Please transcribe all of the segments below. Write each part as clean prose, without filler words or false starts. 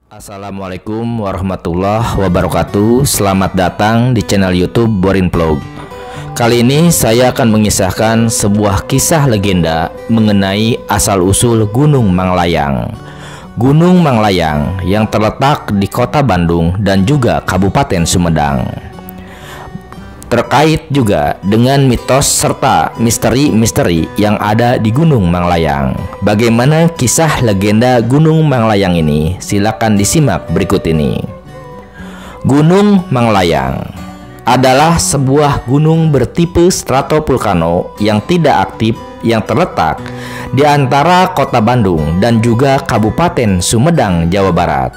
Assalamualaikum warahmatullahi wabarakatuh. Selamat datang di channel YouTube Borin Vlog. Kali ini saya akan mengisahkan sebuah kisah legenda mengenai asal-usul Gunung Manglayang. Gunung Manglayang yang terletak di Kota Bandung dan juga Kabupaten Sumedang. Terkait juga dengan mitos serta misteri-misteri yang ada di Gunung Manglayang. Bagaimana kisah legenda Gunung Manglayang ini? Silakan disimak berikut ini. Gunung Manglayang adalah sebuah gunung bertipe stratopulkano yang tidak aktif yang terletak di antara Kota Bandung dan juga Kabupaten Sumedang, Jawa Barat.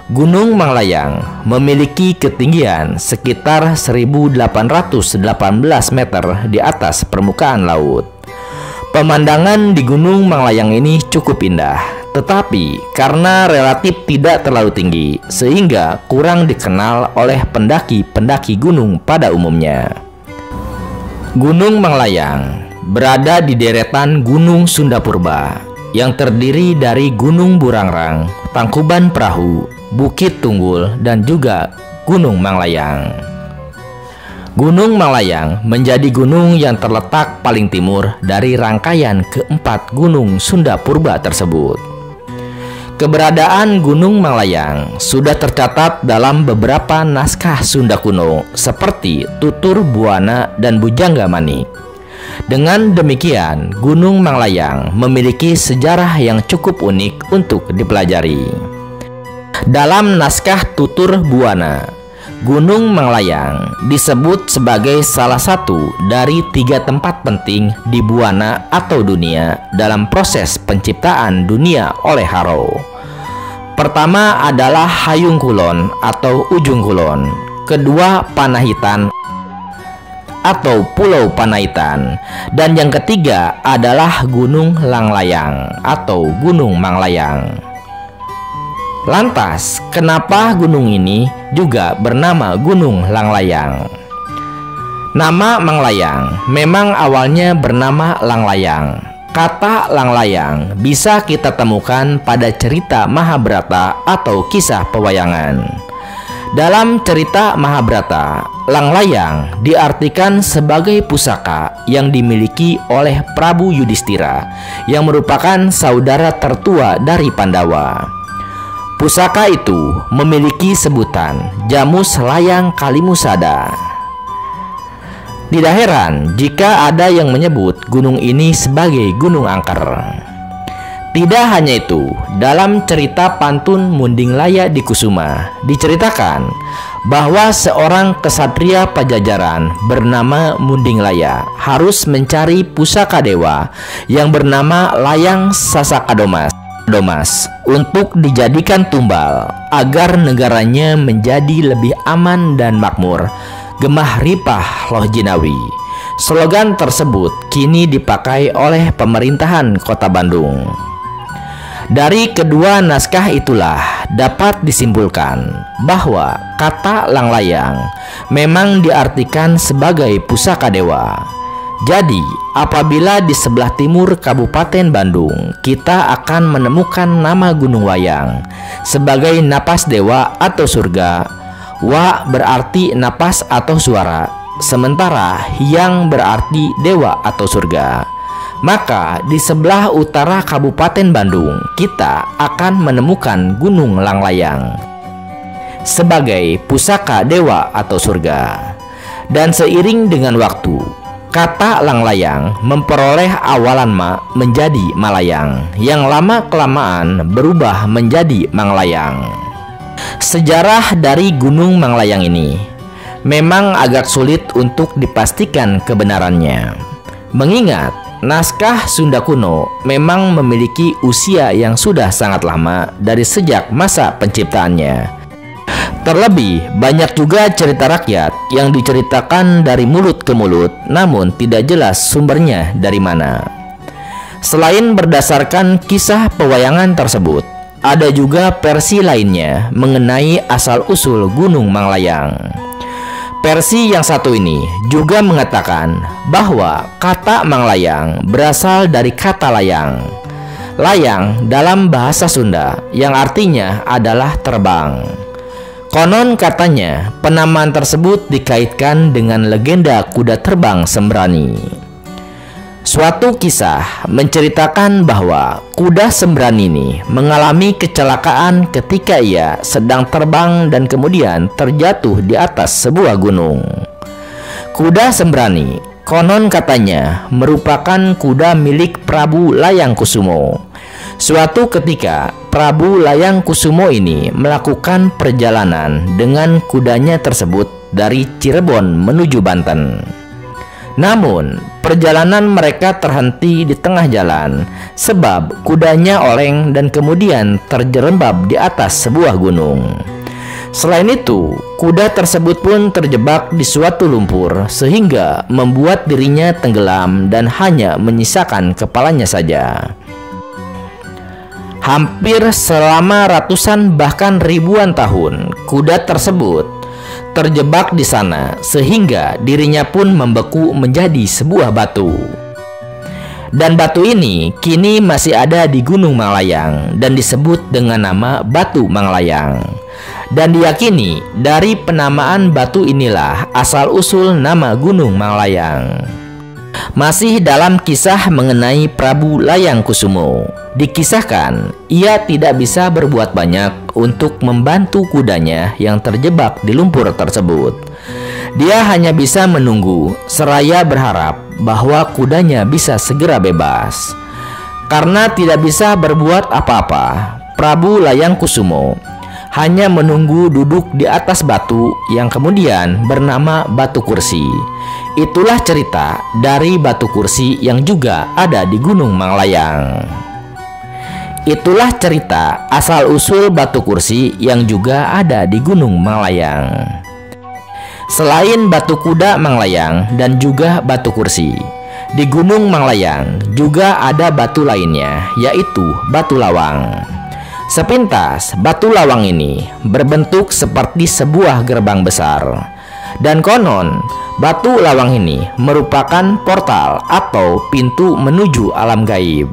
Gunung Manglayang memiliki ketinggian sekitar 1818 meter di atas permukaan laut. Pemandangan di Gunung Manglayang ini cukup indah, tetapi karena relatif tidak terlalu tinggi sehingga kurang dikenal oleh pendaki-pendaki gunung pada umumnya. Gunung Manglayang berada di deretan Gunung Sunda Purba yang terdiri dari Gunung Burangrang, Tangkuban Perahu, Bukit Tunggul, dan juga Gunung Manglayang. Gunung Manglayang menjadi gunung yang terletak paling timur dari rangkaian keempat Gunung Sunda Purba tersebut. Keberadaan Gunung Manglayang sudah tercatat dalam beberapa naskah Sunda kuno seperti Tutur Buana dan Bujangga Manik. Dengan demikian, Gunung Manglayang memiliki sejarah yang cukup unik untuk dipelajari. Dalam naskah Tutur Buana, Gunung Manglayang disebut sebagai salah satu dari 3 tempat penting di Buana atau dunia dalam proses penciptaan dunia oleh Haro. Pertama adalah Hayung Kulon atau Ujung Kulon, kedua Panahitan atau Pulau Panaitan, dan yang ketiga adalah Gunung Langlayang atau Gunung Manglayang. Lantas, kenapa gunung ini juga bernama Gunung Langlayang? Nama Manglayang memang awalnya bernama Langlayang. Kata Langlayang bisa kita temukan pada cerita Mahabharata atau kisah pewayangan. Dalam cerita Mahabharata, Langlayang diartikan sebagai pusaka yang dimiliki oleh Prabu Yudhistira yang merupakan saudara tertua dari Pandawa. Pusaka itu memiliki sebutan Jamus Layang Kalimusada. Tidak heran jika ada yang menyebut gunung ini sebagai Gunung Angker. Tidak hanya itu, dalam cerita pantun Munding Laya di Kusuma diceritakan bahwa seorang kesatria Pajajaran bernama Munding Laya harus mencari pusaka dewa yang bernama Layang Sasakadomas untuk dijadikan tumbal agar negaranya menjadi lebih aman dan makmur. Gemah Ripah Loh Jinawi. Slogan tersebut kini dipakai oleh pemerintahan Kota Bandung. Dari kedua naskah itulah dapat disimpulkan bahwa kata Langlayang memang diartikan sebagai pusaka dewa. Jadi, apabila di sebelah timur Kabupaten Bandung, kita akan menemukan nama Gunung Wayang sebagai napas dewa atau surga. Wa berarti napas atau suara, sementara Hyang berarti dewa atau surga. Maka di sebelah utara Kabupaten Bandung, kita akan menemukan Gunung Langlayang sebagai pusaka dewa atau surga. Dan seiring dengan waktu, kata Langlayang memperoleh awalan ma menjadi Malayang, yang lama-kelamaan berubah menjadi Manglayang. Sejarah dari Gunung Manglayang ini memang agak sulit untuk dipastikan kebenarannya, mengingat naskah Sunda kuno memang memiliki usia yang sudah sangat lama dari sejak masa penciptaannya. Terlebih, banyak juga cerita rakyat yang diceritakan dari mulut ke mulut, namun tidak jelas sumbernya dari mana. Selain berdasarkan kisah pewayangan tersebut, ada juga versi lainnya mengenai asal-usul Gunung Manglayang. Versi yang satu ini juga mengatakan bahwa kata Manglayang berasal dari kata layang. Layang dalam bahasa Sunda yang artinya adalah terbang. Konon katanya penamaan tersebut dikaitkan dengan legenda kuda terbang Sembrani. Suatu kisah menceritakan bahwa kuda Sembrani ini mengalami kecelakaan ketika ia sedang terbang dan kemudian terjatuh di atas sebuah gunung. Kuda Sembrani konon katanya merupakan kuda milik Prabu Layangkusumo. Suatu ketika Prabu Layangkusumo ini melakukan perjalanan dengan kudanya tersebut dari Cirebon menuju Banten. Namun perjalanan mereka terhenti di tengah jalan sebab kudanya oleng dan kemudian terjerembab di atas sebuah gunung. Selain itu, kuda tersebut pun terjebak di suatu lumpur sehingga membuat dirinya tenggelam dan hanya menyisakan kepalanya saja. Hampir selama ratusan bahkan ribuan tahun, kuda tersebut terjebak di sana sehingga dirinya pun membeku menjadi sebuah batu. Dan batu ini kini masih ada di Gunung Manglayang dan disebut dengan nama Batu Manglayang. Dan diyakini dari penamaan batu inilah asal-usul nama Gunung Manglayang. Masih dalam kisah mengenai Prabu Layangkusumo, dikisahkan ia tidak bisa berbuat banyak untuk membantu kudanya yang terjebak di lumpur tersebut. Dia hanya bisa menunggu seraya berharap bahwa kudanya bisa segera bebas. Karena tidak bisa berbuat apa-apa, Prabu Layangkusumo hanya menunggu duduk di atas batu yang kemudian bernama Batu Kursi. Itulah cerita dari Batu Kursi yang juga ada di Gunung Manglayang. Itulah cerita asal-usul Batu Kursi yang juga ada di Gunung Manglayang. Selain Batu Kuda Manglayang dan juga Batu Kursi, di Gunung Manglayang juga ada batu lainnya, yaitu Batu Lawang. Sepintas, Batu Lawang ini berbentuk seperti sebuah gerbang besar. Dan konon, Batu Lawang ini merupakan portal atau pintu menuju alam gaib.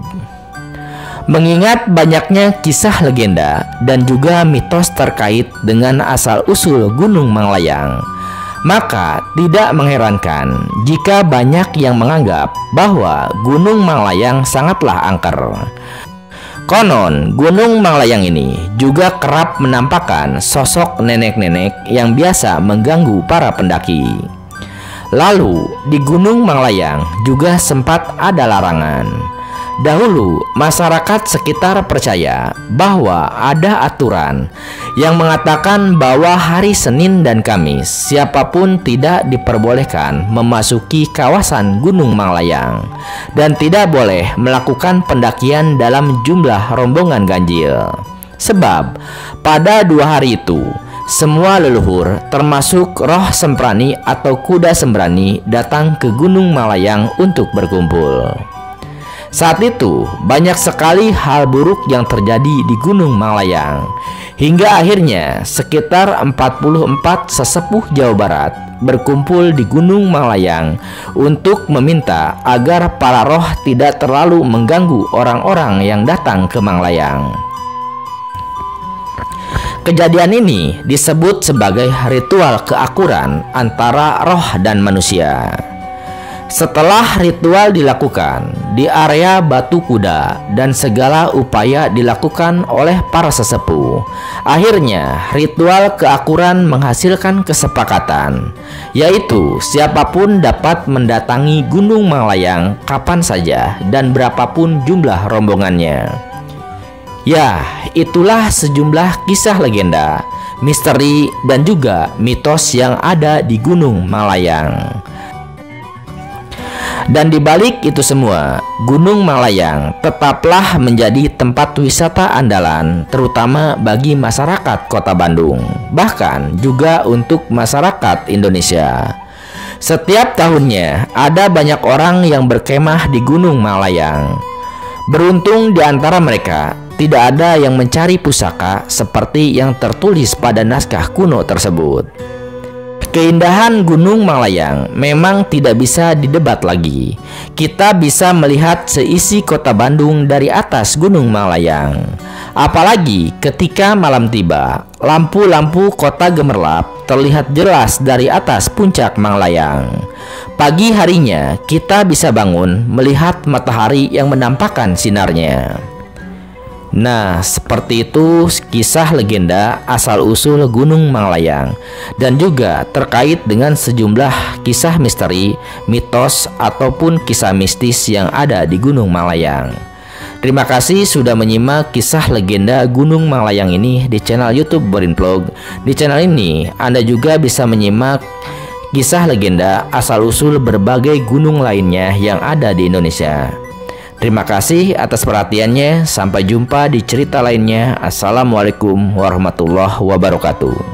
Mengingat banyaknya kisah legenda dan juga mitos terkait dengan asal-usul Gunung Manglayang, maka tidak mengherankan jika banyak yang menganggap bahwa Gunung Manglayang sangatlah angker. Konon, Gunung Manglayang ini juga kerap menampakkan sosok nenek-nenek yang biasa mengganggu para pendaki. Lalu, di Gunung Manglayang juga sempat ada larangan. Dahulu, masyarakat sekitar percaya bahwa ada aturan yang mengatakan bahwa hari Senin dan Kamis siapapun tidak diperbolehkan memasuki kawasan Gunung Manglayang dan tidak boleh melakukan pendakian dalam jumlah rombongan ganjil. Sebab pada 2 hari itu semua leluhur termasuk roh Semprani atau kuda Sembrani datang ke Gunung Manglayang untuk berkumpul. Saat itu banyak sekali hal buruk yang terjadi di Gunung Manglayang, hingga akhirnya sekitar 44 sesepuh Jawa Barat berkumpul di Gunung Manglayang untuk meminta agar para roh tidak terlalu mengganggu orang-orang yang datang ke Manglayang. Kejadian ini disebut sebagai ritual keakuran antara roh dan manusia. Setelah ritual dilakukan di area Batu Kuda dan segala upaya dilakukan oleh para sesepuh, akhirnya ritual keakuran menghasilkan kesepakatan, yaitu siapapun dapat mendatangi Gunung Manglayang kapan saja dan berapapun jumlah rombongannya. Ya, itulah sejumlah kisah legenda, misteri, dan juga mitos yang ada di Gunung Manglayang. Dan di balik itu semua, Gunung Manglayang tetaplah menjadi tempat wisata andalan, terutama bagi masyarakat Kota Bandung, bahkan juga untuk masyarakat Indonesia. Setiap tahunnya ada banyak orang yang berkemah di Gunung Manglayang. Beruntung di antara mereka tidak ada yang mencari pusaka seperti yang tertulis pada naskah kuno tersebut. Keindahan Gunung Manglayang memang tidak bisa didebat lagi. Kita bisa melihat seisi kota Bandung dari atas Gunung Manglayang. Apalagi ketika malam tiba, lampu-lampu kota gemerlap terlihat jelas dari atas puncak Manglayang. Pagi harinya kita bisa bangun melihat matahari yang menampakkan sinarnya. Nah, seperti itu kisah legenda asal-usul Gunung Manglayang dan juga terkait dengan sejumlah kisah misteri, mitos, ataupun kisah mistis yang ada di Gunung Manglayang. Terima kasih sudah menyimak kisah legenda Gunung Manglayang ini di channel YouTube Borin Vlog. Di channel ini Anda juga bisa menyimak kisah legenda asal-usul berbagai gunung lainnya yang ada di Indonesia. Terima kasih atas perhatiannya. Sampai jumpa di cerita lainnya. Assalamualaikum warahmatullahi wabarakatuh.